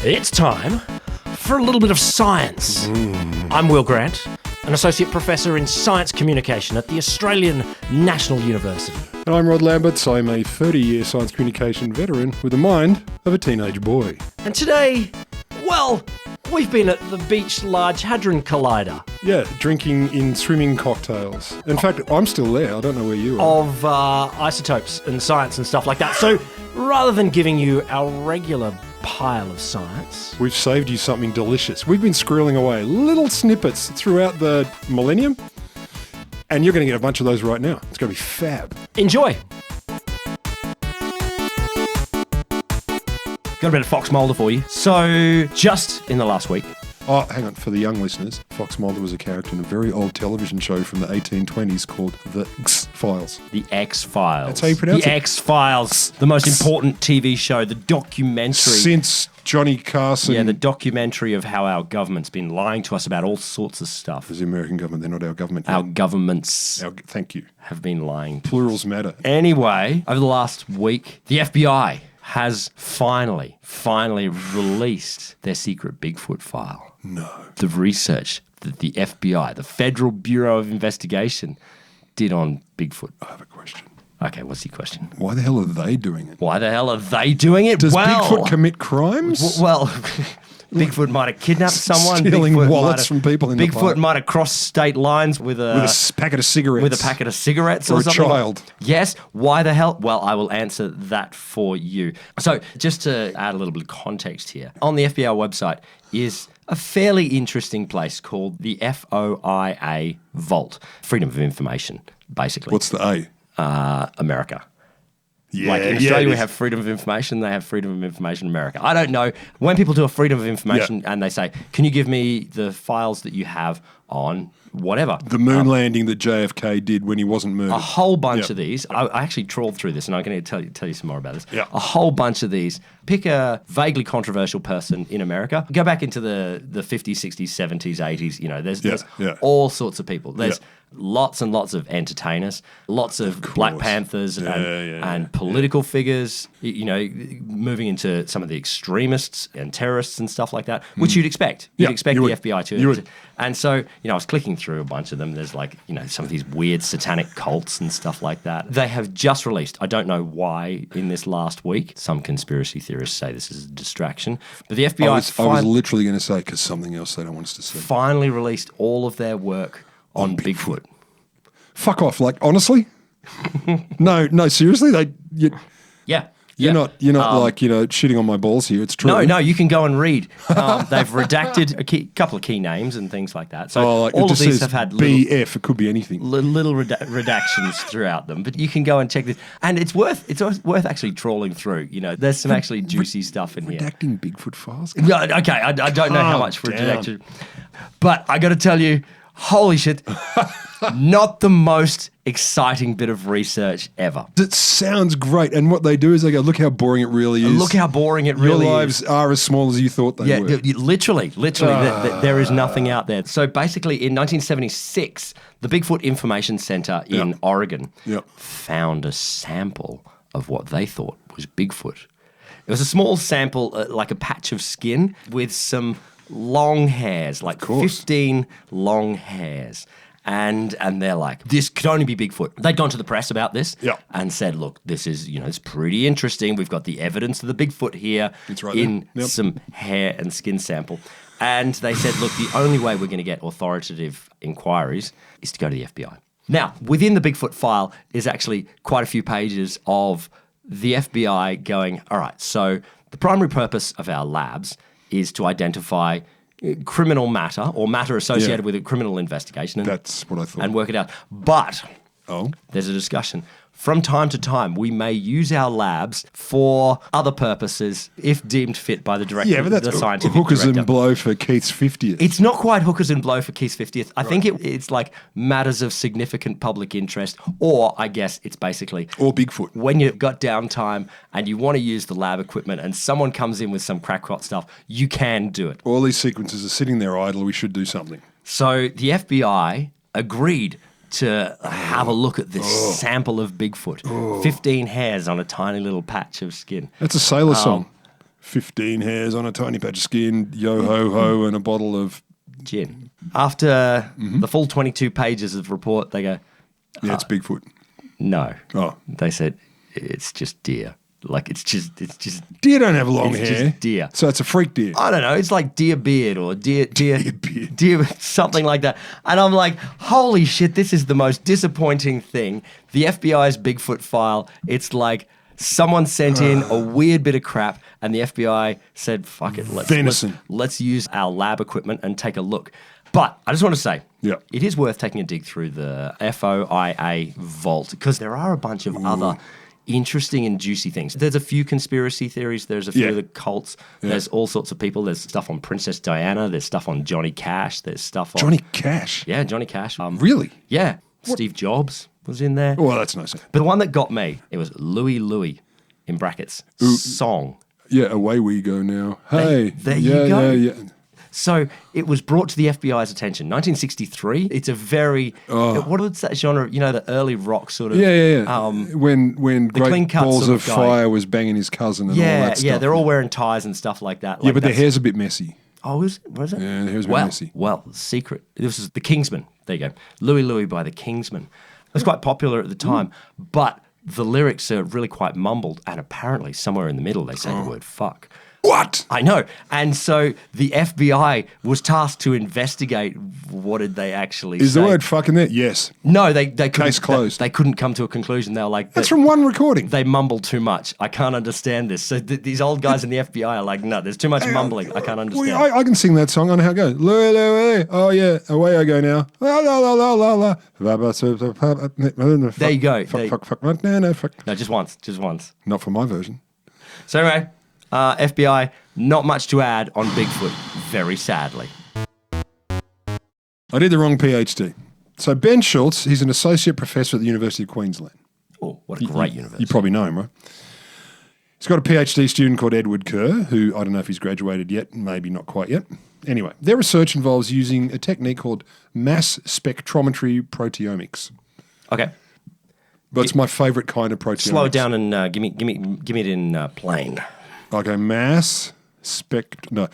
It's time for a little bit of science. I'm Will Grant, an associate professor in science communication at the Australian National University. And I'm Rod Lamberts. I'm a 30-year science communication veteran with the mind of a teenage boy. And today, well, we've been at the Beach Large Hadron Collider. Yeah, drinking in swimming cocktails. In fact, I'm still there. I don't know where you are. Of isotopes and science and stuff like that. So rather than giving you our regular pile of science, We've saved you something delicious. We've been squirreling away little snippets throughout the millennium, and you're going to get a bunch of those right now. It's going to be fab. enjoy. Got a bit of Fox Mulder for you. So just in the last week, Oh, hang on. For the young listeners, Fox Mulder was a character in a very old television show from the 1820s called The X-Files. The X-Files. That's how you pronounce the it. X-Files, the most important TV show, the documentary. Since Johnny Carson... Yeah, the documentary of how our government's been lying to us about all sorts of stuff. As the American government, they're not our government. Our governments Thank you. have been lying to Plurals matter. Anyway, over the last week, the FBI has finally released their secret Bigfoot file. No. The research that the FBI, the Federal Bureau of Investigation, did on Bigfoot. I have a question. Okay, what's your question? Why the hell are they doing it? Why the hell are they doing it? Does Bigfoot commit crimes? Well, Bigfoot might have kidnapped someone. Stealing Bigfoot wallets from people in the Bigfoot park. might have crossed state lines with a packet of cigarettes. with a packet of cigarettes Or or a something. child. Yes. Why the hell? Well, I will answer that for you. So just to add a little bit of context here, on the FBI website is a fairly interesting place called the FOIA Vault, Freedom of Information, basically. What's the A? America. Yeah, Like in Australia, we have freedom of information. They have freedom of information in America. I don't know. When people do a freedom of information and they say, can you give me the files that you have on whatever? The moon landing that JFK did when he wasn't murdered. A whole bunch of these. I actually trawled through this, and I'm going to tell you some more about this. Yeah. A whole bunch of these. Pick a vaguely controversial person in America. Go back into the 50s, 60s, 70s, 80s. You know, there's all sorts of people. There's lots and lots of entertainers, lots of Black Panthers and political figures, you know, moving into some of the extremists and terrorists and stuff like that, which you'd expect. You'd expect the FBI to. You would. And so, you know, I was clicking through a bunch of them. There's like, you know, some of these weird satanic cults and stuff like that. They have just released, I don't know why in this last week, some conspiracy theorists say this is a distraction, but the FBI I was literally going to say, because something else they don't want us to see. finally released all of their work on Bigfoot. Fuck off. Like, honestly? No, seriously? You're not like, you know, shitting on my balls here. It's true. No, you can go and read. They've redacted a couple of key names and things like that. So like, all of these have had little BF. It could be anything. redactions throughout them. But you can go and check this. And it's worth actually trawling through. You know, there's some actually juicy stuff in here. Redacting Bigfoot files? No, okay, I don't know how much for redaction. But I got to tell you, holy shit, not the most exciting bit of research ever. It sounds great. And what they do is they go, look how boring it really is. Look how boring it really is. Your lives are as small as you thought they were. Literally, there is nothing out there. So basically, in 1976, the Bigfoot Information Center in Oregon found a sample of what they thought was Bigfoot. It was a small sample, like a patch of skin with some long hairs, like 15 long hairs. And they're like, this could only be Bigfoot. They'd gone to the press about this and said, look, this is, you know, it's pretty interesting. We've got the evidence of the Bigfoot here some hair and skin sample. And they said, look, the only way we're going to get authoritative inquiries is to go to the FBI. Now, within the Bigfoot file is actually quite a few pages of the FBI going, all right, so the primary purpose of our labs is to identify criminal matter or matter associated with a criminal investigation. That's what I thought. And work it out. But there's a discussion. From time to time, we may use our labs for other purposes if deemed fit by the director. Yeah, but that's the scientific hookers director. and blow for Keith's 50th. It's not quite hookers and blow for Keith's 50th. I think it's like matters of significant public interest, or I guess it's basically... Or Bigfoot. When you've got downtime and you want to use the lab equipment and someone comes in with some crackpot stuff, you can do it. All these sequences are sitting there idle. We should do something. So the FBI agreed to have a look at this sample of Bigfoot. 15 hairs on a tiny little patch of skin. That's a sailor song. 15 hairs on a tiny patch of skin, yo-ho-ho, and a bottle of gin. After the full 22 pages of report, they go, yeah, it's Bigfoot. No. Oh. They said, it's just deer. Like, it's just deer don't have long hair. Just deer. So it's a freak deer. I don't know. It's like deer beard or deer something like that. And I'm like, holy shit, this is the most disappointing thing. The FBI's Bigfoot file, it's like someone sent in a weird bit of crap and the FBI said, fuck it, let's use our lab equipment and take a look. But I just want to say, it is worth taking a dig through the FOIA vault because there are a bunch of other interesting and juicy things. There's a few conspiracy theories. There's a few of the cults. There's all sorts of people. There's stuff on Princess Diana. There's stuff on Johnny Cash. There's stuff on... Johnny Cash? Yeah, Johnny Cash. Really? Yeah. What? Steve Jobs was in there. Oh, that's nice. But the one that got me, it was Louie, in brackets, song. Yeah, away we go now. Hey. There you go. Yeah. So it was brought to the FBI's attention. 1963. It's a very what was that genre? You know, the early rock sort of. When Great Balls sort of Fire was banging his cousin and all that stuff. Yeah, they're all wearing ties and stuff like that. But their hair's a bit messy. Oh, was it? Yeah, their hair's a bit messy. Well, secret. This is the Kingsmen. There you go. Louie by the Kingsmen. It was quite popular at the time, but the lyrics are really quite mumbled, and apparently somewhere in the middle they say the word fuck. What? I know. And so the FBI was tasked to investigate what did they actually say. Is the word fuck in there? Yes. No, they couldn't. Case closed. They couldn't come to a conclusion. They were like... That's from one recording. They mumbled too much. I can't understand this. So these old guys in the FBI are like, no, there's too much mumbling. I can't understand. I can sing that song. I know how it goes. Louie, Louie. Oh, yeah. Away I go now. La, la, la, la, la, la. There you go. Fuck. No, fuck. No, just once. Not for my version. So anyway... FBI, not much to add on Bigfoot, very sadly. I did the wrong PhD. So Ben Schultz, he's an associate professor at the University of Queensland. Oh, what a great university. You probably know him, right? He's got a PhD student called Edward Kerr, who I don't know if he's graduated yet, maybe not quite yet. Anyway, their research involves using a technique called mass spectrometry proteomics. Okay. But it's my favourite kind of proteomics. Slow it down and give me it in plain. Okay, mass spect. No,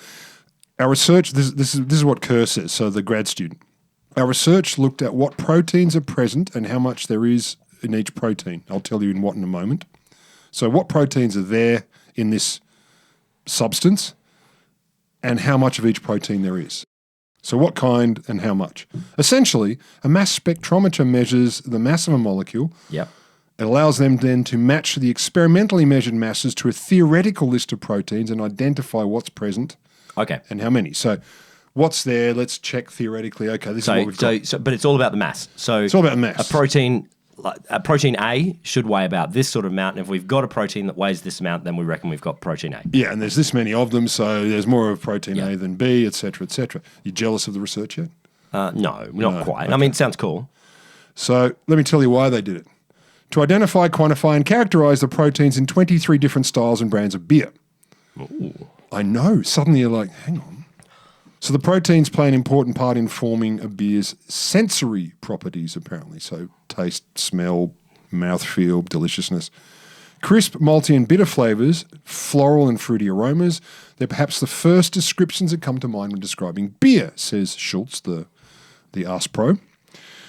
our research. This is what Kerr says. So the grad student, our research looked at what proteins are present and how much there is in each protein. I'll tell you in what in a moment. So what proteins are there in this substance, and how much of each protein there is. So what kind and how much. Essentially, a mass spectrometer measures the mass of a molecule. Yep. It allows them then to match the experimentally measured masses to a theoretical list of proteins and identify what's present and how many. So what's there, let's check theoretically. Okay, this is what we've got. But it's all about the mass. So it's all about the mass. A protein A should weigh about this sort of amount. And if we've got a protein that weighs this amount, then we reckon we've got protein A. Yeah, and there's this many of them, so there's more of protein A than B, et cetera, et cetera. You jealous of the research yet? No, not quite. Okay. I mean, it sounds cool. So let me tell you why they did it. To identify, quantify, and characterize the proteins in 23 different styles and brands of beer. Ooh. I know. Suddenly you're like, hang on. So the proteins play an important part in forming a beer's sensory properties, apparently. So taste, smell, mouthfeel, deliciousness. Crisp, malty, and bitter flavors, floral and fruity aromas. They're perhaps the first descriptions that come to mind when describing beer, says Schultz, the Ask Pro.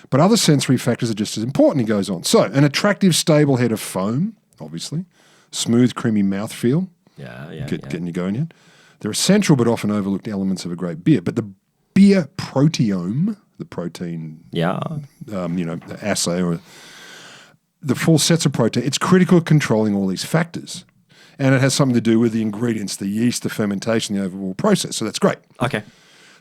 But other sensory factors are just as important, he goes on. So, an attractive, stable head of foam, obviously. Smooth, creamy mouthfeel. Getting you going yet? They're essential but often overlooked elements of a great beer. But the beer proteome, the protein, assay or the full sets of protein, it's critical at controlling all these factors. And it has something to do with the ingredients, the yeast, the fermentation, the overall process. So that's great. Okay.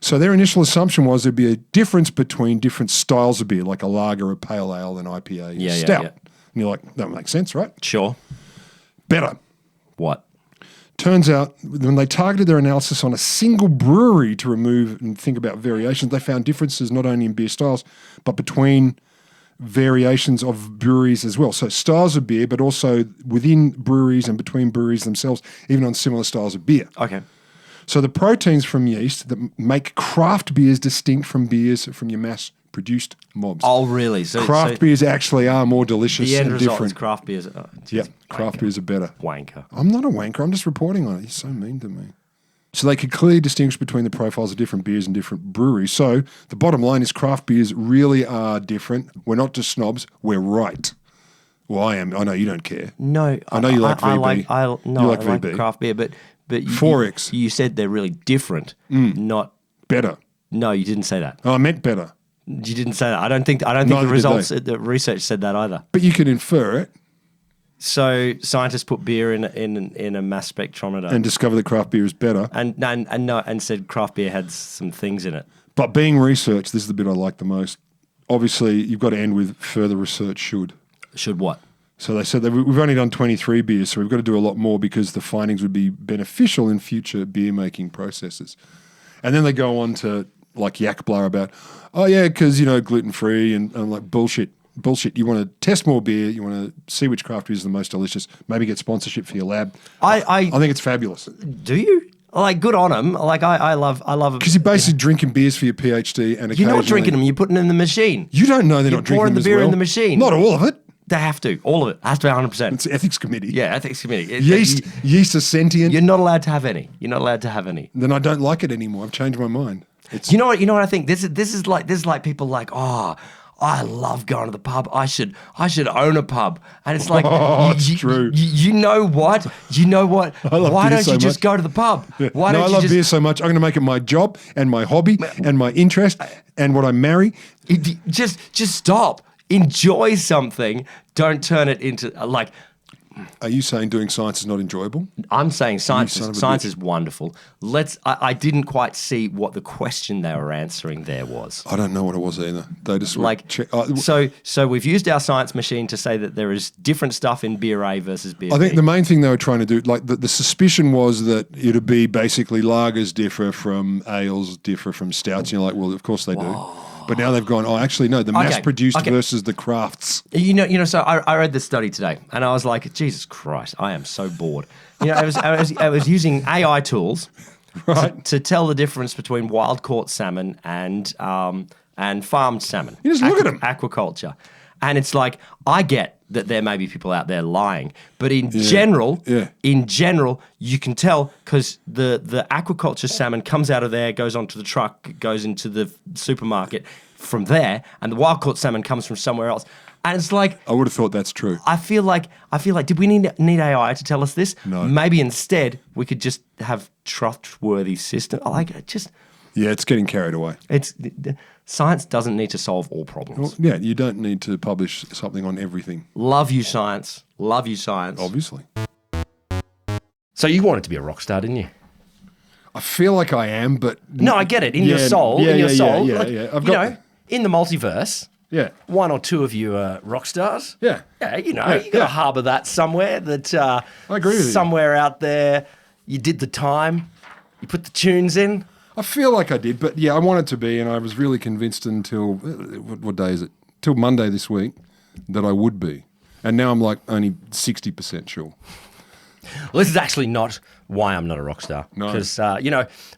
So their initial assumption was there'd be a difference between different styles of beer, like a lager, a pale ale, an IPA, a stout. Yeah. And you're like, that makes sense, right? Sure. Better. What? Turns out when they targeted their analysis on a single brewery to remove and think about variations, they found differences not only in beer styles, but between variations of breweries as well. So styles of beer, but also within breweries and between breweries themselves, even on similar styles of beer. Okay. So the proteins from yeast that make craft beers distinct from beers from your mass mass-produced mobs. Oh, really? So Craft beers actually are more delicious the end and result different. is craft beers. Oh, Yeah, craft beers are better. Wanker. I'm not a wanker. I'm just reporting on it. He's so mean to me. So they could clearly distinguish between the profiles of different beers and different breweries. So the bottom line is craft beers really are different. We're not just snobs. We're right. Well, I am. I know you don't care. No, I know you like VB. I like VB. craft beer, but you, 4X. You said they're really different, not Better. No, you didn't say that. Oh, I meant better. You didn't say that. I don't think the Neither results, did they. the research said that either. But you can infer it So scientists put beer in a mass spectrometer and discover that craft beer is better. and said craft beer had some things in it. But being researched, this is the bit I like the most. Obviously, you've got to end with further research should. Should what? So they said that we've only done 23 beers, so we've got to do a lot more because the findings would be beneficial in future beer making processes. And then they go on to like yak blah about, oh yeah, because gluten free and like bullshit. You want to test more beer. You want to see which craft beer is the most delicious. Maybe get sponsorship for your lab. I think it's fabulous. Do you? Like, good on them. Like, I love it. Because you're basically drinking beers for your PhD and You're not drinking them. You're putting them in the machine. You don't know they're not drinking them as well. Pouring the beer in the machine. Not all of it. They have to. All of it. Has to be 100%. It's the ethics committee. Yeah, ethics committee. Yeast are sentient. You're not allowed to have any. You're not allowed to have any. Then I don't like it anymore. I've changed my mind. You know what I think? This is like people like, oh, I love going to the pub. I should own a pub. And it's like, it's true. You know what? I love Why beer don't so you just much. go to the pub? Yeah. Why No, don't I you love just beer so much. I'm going to make it my job and my hobby and my interest and what I marry. just stop. Enjoy something. Don't turn it into like. Are you saying doing science is not enjoyable? I'm saying science son of a science bitch. is wonderful. I didn't quite see what the question they were answering there was. I don't know what it was either. They just So we've used our science machine to say that there is different stuff in beer A versus beer I think B. the main thing they were trying to do, like the suspicion was that it'd be basically lagers differ from ales, differ from stouts. And you're like, well, of course they do. But now they've gone, oh, actually, no, the mass-produced versus the crafts. So I read this study today, and I was like, Jesus Christ, I am so bored. I was using AI tools to tell the difference between wild-caught salmon and farmed salmon. You just look at them. Aquaculture. And it's like, I get that there may be people out there lying, but in general, you can tell because the aquaculture salmon comes out of there, goes onto the truck, goes into the supermarket from there, and the wild caught salmon comes from somewhere else. And it's like, I would have thought that's true. I feel like, did we need AI to tell us this? No. Maybe instead we could just have trustworthy system. Yeah, it's getting carried away. Science doesn't need to solve all problems. Well, yeah, you don't need to publish something on everything. Love you, science. Love you, science. Obviously. So you wanted to be a rock star, didn't you? I feel like I am, but... No, I get it. In your soul. Yeah, I've got... in the multiverse, yeah, one or two of you are rock stars. Yeah. Yeah, you got to harbour that somewhere. I agree with you. Somewhere out there, you did the time, you put the tunes in. I feel like I did, but yeah, I wanted to be, and I was really convinced until, what day is it? Till Monday this week, that I would be. And now I'm like only 60% sure. Well, this is actually not why I'm not a rock star. No. Because,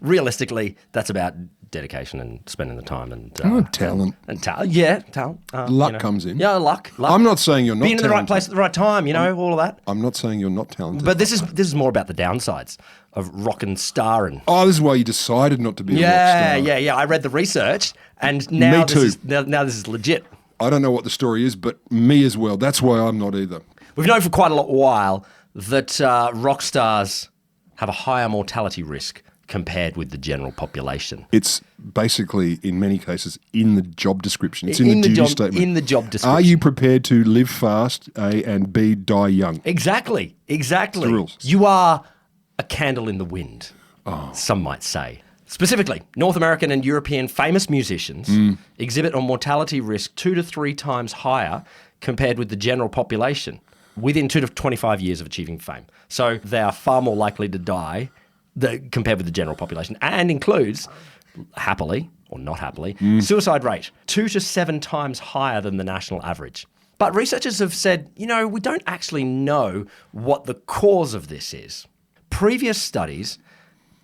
realistically, that's about dedication and spending the time and... talent. And talent. Yeah, talent. Luck comes in. Yeah, luck. I'm not saying you're not being in the right talented. place at the right time, all of that. I'm not saying you're not talented. But this is more about the downsides of rock and starring. Oh, this is why you decided not to be a rock star. Yeah. I read the research, and now Me too. Now this is legit. I don't know what the story is, but me as well. That's why I'm not either. We've known for quite a while that rock stars have a higher mortality risk compared with the general population. It's basically, in many cases, in the job description. It's in the duty statement. In the job description. Are you prepared to live fast, A, and B, die young? Exactly. It's the rules. You are a candle in the wind, some might say. Specifically, North American and European famous musicians exhibit a mortality risk 2 to 3 times higher compared with the general population within 2 to 25 years of achieving fame. So they are far more likely to die compared with the general population, and includes, happily or not happily, suicide rate 2 to 7 times higher than the national average. But researchers have said, we don't actually know what the cause of this is. Previous studies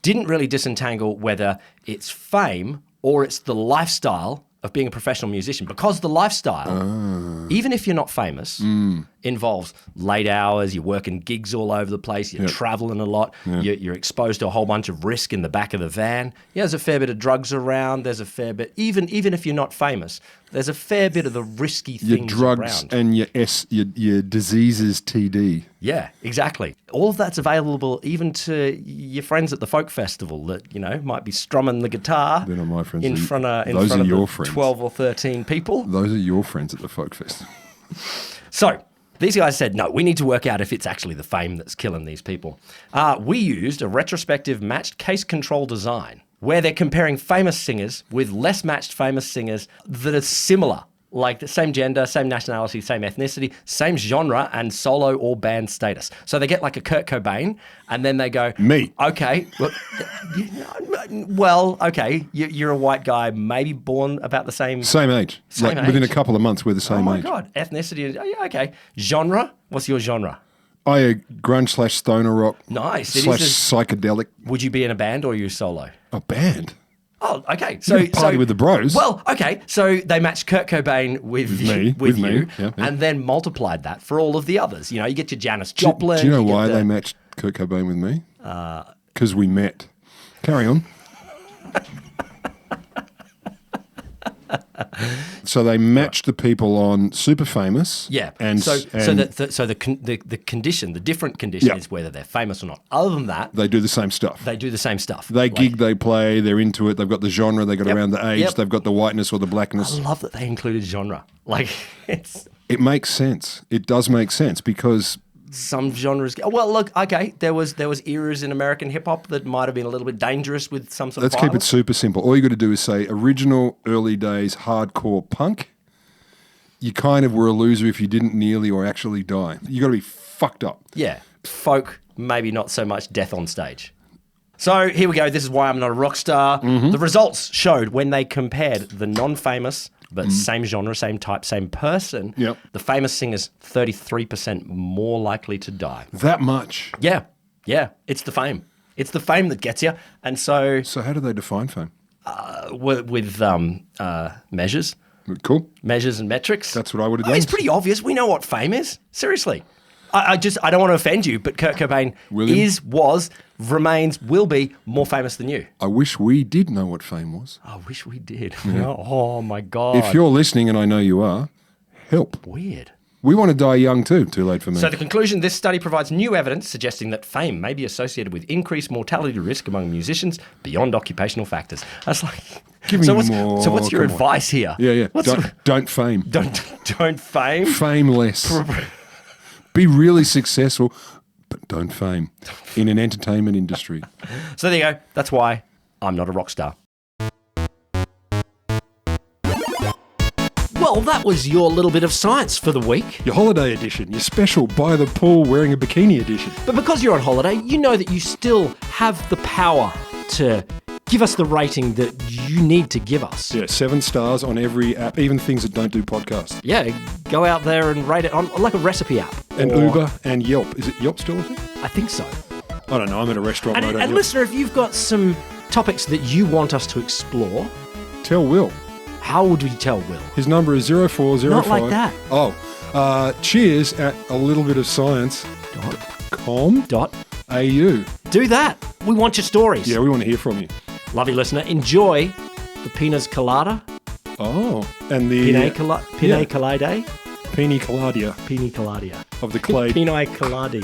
didn't really disentangle whether it's fame or it's the lifestyle of being a professional musician because the lifestyle, even if you're not famous, involves late hours, you're working gigs all over the place, you're traveling a lot, you're exposed to a whole bunch of risk in the back of the van. Yeah, there's a fair bit of drugs around, there's a fair bit, even if you're not famous, there's a fair bit of the risky things Your drugs around. and your diseases TD. Yeah, exactly. All of that's available even to your friends at the folk festival that, might be strumming the guitar. They're not my friends. In front of your friends. 12 or 13 people. Those are your friends at the folk festival. So these guys said, no, we need to work out if it's actually the fame that's killing these people. We used a retrospective matched case control design where they're comparing famous singers with less matched famous singers that are similar, like the same gender, same nationality, same ethnicity, same genre, and solo or band status. So they get like a Kurt Cobain, and then they go, Me. Okay, well, okay, you're a white guy, maybe born about the same age. Same within age. a couple of months, we're the same age. Oh my God, ethnicity, okay. Genre, what's your genre? Grunge / stoner rock. Nice. / psychedelic. Would you be in a band or are you solo? A band. Oh, okay. So party with the bros. Well, okay. So they matched Kurt Cobain with you, me. Yeah. and then multiplied that for all of the others. You get your Janis Joplin. Do you know why they matched Kurt Cobain with me? Because we met. Carry on. So they matched the people on super famous. Yeah. And the condition, the different condition is whether they're famous or not. Other than that, they do the same stuff. They do the same stuff. They gig, they play, they're into it. They've got the genre, they got around the age, they've got the whiteness or the blackness. I love that they included genre. It makes sense. It does make sense because some genres. Well, look, okay, there was eras in American hip hop that might have been a little bit dangerous with some sort of Let's keep it super simple. All you got to do is say original early days hardcore punk. You kind of were a loser if you didn't nearly or actually die. You got to be fucked up. Yeah, folk, maybe not so much death on stage. So here we go. This is why I'm not a rock star. Mm-hmm. The results showed when they compared the non-famous but same genre, same type, same person, the famous singer's 33% more likely to die. That much? Yeah. It's the fame. It's the fame that gets you. And so how do they define fame? With measures. Cool. Measures and metrics. That's what I would have done. It's pretty obvious. We know what fame is. Seriously. I don't want to offend you, but Kurt Cobain remains, will be more famous than you. I wish we did know what fame was. I wish we did. Yeah. Oh, my God. If you're listening, and I know you are, help. Weird. We want to die young too. Too late for me. So the conclusion, this study provides new evidence suggesting that fame may be associated with increased mortality risk among musicians beyond occupational factors. I was like, more. So what's your advice here? Yeah. Don't fame. Don't fame. Fame less. Be really successful, but don't fame in an entertainment industry. So there you go. That's why I'm not a rock star. Well, that was your little bit of science for the week. Your holiday edition, your special by the pool wearing a bikini edition. But because you're on holiday, you know that you still have the power to give us the rating that you need to give us. Yeah, 7 stars on every app, even things that don't do podcasts. Yeah, go out there and rate it on like a recipe app. And Uber and Yelp. Is it Yelp still a thing? I think so. I don't know. I'm in a restaurant. And listener, if you've got some topics that you want us to explore, tell Will. How would we tell Will? His number is 0405. Not like that. Oh, cheers at a little bit of science.com.au. Do that. We want your stories. Yeah, we want to hear from you. Lovely listener. Enjoy the Pinas Colada. Oh, and the Pina Colada. Pina Coladia. Pina Coladia. Of the clay. Pina Coladi.